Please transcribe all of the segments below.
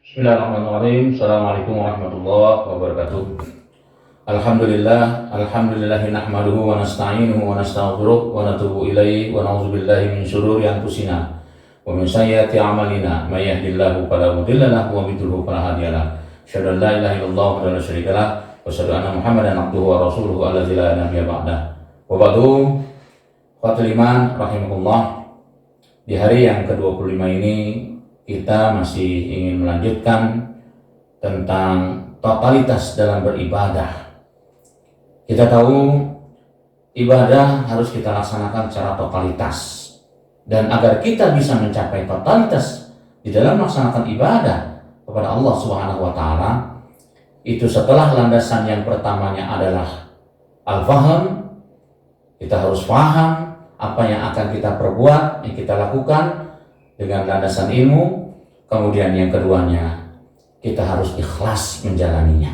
Bismillahirrahmanirrahim. Assalamualaikum warahmatullahi wabarakatuh. Alhamdulillahi nahmaduhu wa nasta'inuhu wa nastaghfiruh wa natubu ilaihi wa na'udzubillahi min syururi anfusina wa min sayyiati a'malina may yahdihillahu fala mudilla lahu wa may yudlil fala hadiya lahu. Asyhadu an la ilaha illallah wa la syarika lahu wa asyhadu anna Muhammadan abduhu wa rasuluhu alladzi la nabiyya ba'dah. Wa ba'du, ikhwatul iman rahimakumullah. Di hari yang ke-25 ini kita masih ingin melanjutkan tentang totalitas dalam beribadah. Kita tahu ibadah harus kita laksanakan secara totalitas, dan agar kita bisa mencapai totalitas di dalam melaksanakan ibadah kepada Allah Subhanahu wa Ta'ala, itu setelah landasan yang pertamanya adalah al-faham, kita harus paham apa yang akan kita perbuat, yang kita lakukan dengan landasan ilmu. Kemudian yang keduanya, kita harus ikhlas menjalaninya.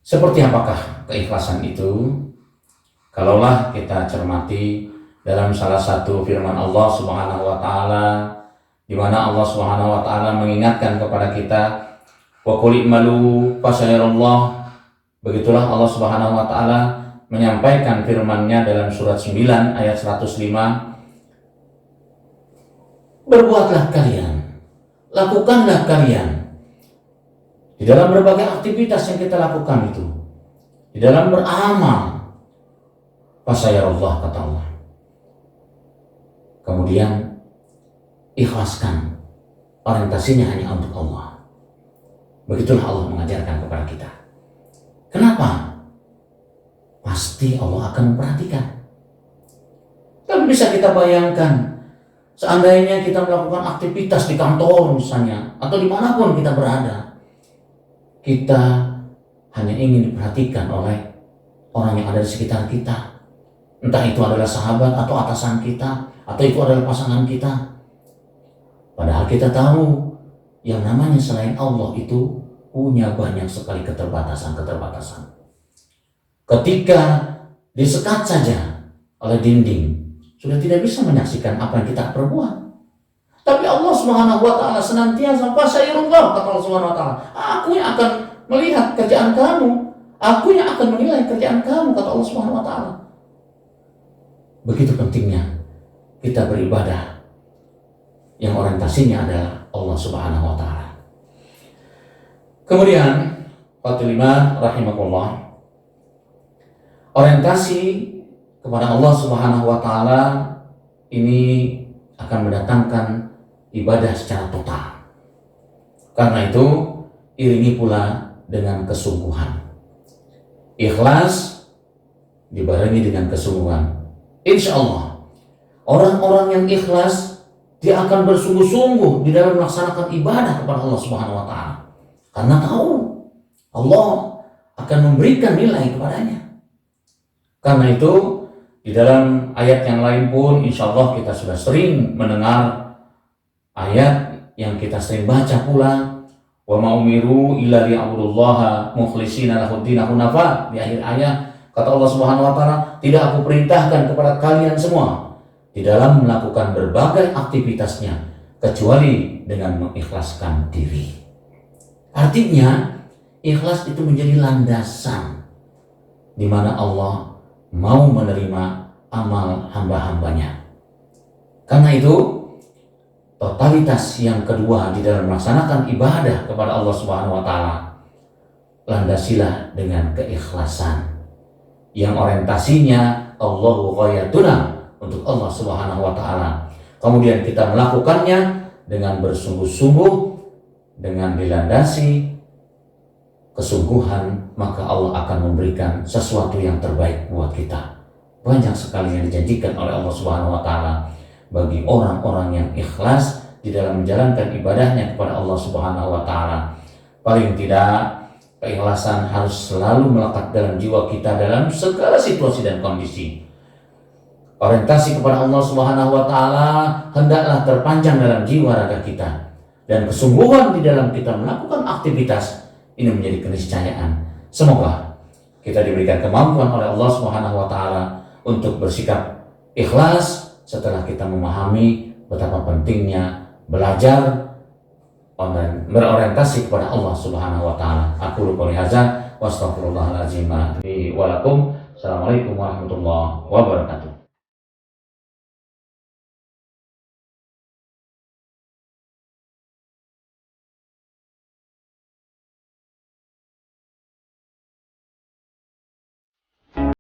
Seperti apakah keikhlasan itu? Kalaulah kita cermati dalam salah satu firman Allah Subhanahu wa Ta'ala, di mana Allah Subhanahu wa Ta'ala mengingatkan kepada kita, wa qul i'malu fasayarallah. Begitulah Allah Subhanahu wa Ta'ala menyampaikan firman-Nya dalam surat 9 ayat 105. Berbuatlah kalian, lakukanlah kalian di dalam berbagai aktivitas yang kita lakukan itu, di dalam beramal, fasayarallah, kata Allah. Kemudian ikhlaskan, orientasinya hanya untuk Allah. Begitulah Allah mengajarkan kepada kita. Kenapa? Pasti Allah akan memperhatikan. Tapi bisa kita bayangkan, seandainya kita melakukan aktivitas di kantor misalnya, atau dimanapun kita berada, kita hanya ingin diperhatikan oleh orang yang ada di sekitar kita. Entah itu adalah sahabat atau atasan kita, atau itu adalah pasangan kita. Padahal kita tahu yang namanya selain Allah itu punya banyak sekali keterbatasan. Ketika disekat saja oleh dinding, sudah tidak bisa menyaksikan apa yang kita perbuat. Tapi Allah Subhanahu wa Ta'ala senantiasa fasayarullah, kata Allah Subhanahu wa Ta'ala. Aku yang akan melihat kerjaan kamu, aku yang akan menilai kerjaan kamu, kata Allah Subhanahu wa Ta'ala. Begitu pentingnya kita beribadah yang orientasinya adalah Allah Subhanahu wa Ta'ala. Kemudian fatul iman rahimakumullah, orientasi kepada Allah Subhanahu wa Ta'ala ini akan mendatangkan ibadah secara total. Karena itu iringi pula dengan kesungguhan. Ikhlas dibarengi dengan kesungguhan. Insya Allah orang-orang yang ikhlas, dia akan bersungguh-sungguh di dalam melaksanakan ibadah kepada Allah Subhanahu wa Ta'ala. Karena tahu Allah akan memberikan nilai kepadanya. Karena itu di dalam ayat yang lain pun insya Allah kita sudah sering mendengar ayat yang kita sering baca pula, wa ma umiru illa liya'budullaha mukhlishina lahuddin hunafa. Di akhir ayat kata Allah Subhanahu wa Ta'ala, tidak aku perintahkan kepada kalian semua di dalam melakukan berbagai aktivitasnya kecuali dengan mengikhlaskan diri. Artinya ikhlas itu menjadi landasan di mana Allah mau menerima amal hamba-hambanya. Karena itu totalitas yang kedua di dalam melaksanakan ibadah kepada Allah Subhanahu wa Ta'ala, landasilah dengan keikhlasan yang orientasinya Allahu ghayatuna, untuk Allah Subhanahu wa Ta'ala. Kemudian kita melakukannya dengan bersungguh-sungguh, dengan dilandasi kesungguhan, maka Allah akan memberikan sesuatu yang terbaik buat kita. Banyak sekali yang dijanjikan oleh Allah Subhanahu wa Ta'ala bagi orang-orang yang ikhlas di dalam menjalankan ibadahnya kepada Allah Subhanahu wa Ta'ala. Paling tidak keikhlasan harus selalu melekat dalam jiwa kita dalam segala situasi dan kondisi. Orientasi kepada Allah Subhanahu wa Ta'ala hendaklah terpanjang dalam jiwa raga kita, dan kesungguhan di dalam kita melakukan aktivitas ini menjadi keniscayaan. Semoga kita diberikan kemampuan oleh Allah Subhanahu wa Ta'ala untuk bersikap ikhlas setelah kita memahami betapa pentingnya belajar dan berorientasi kepada Allah Subhanahu wa taala. Aku qouli hadza wa astaghfirullahalazim li wa lakum. Assalamualaikum warahmatullahi wabarakatuh.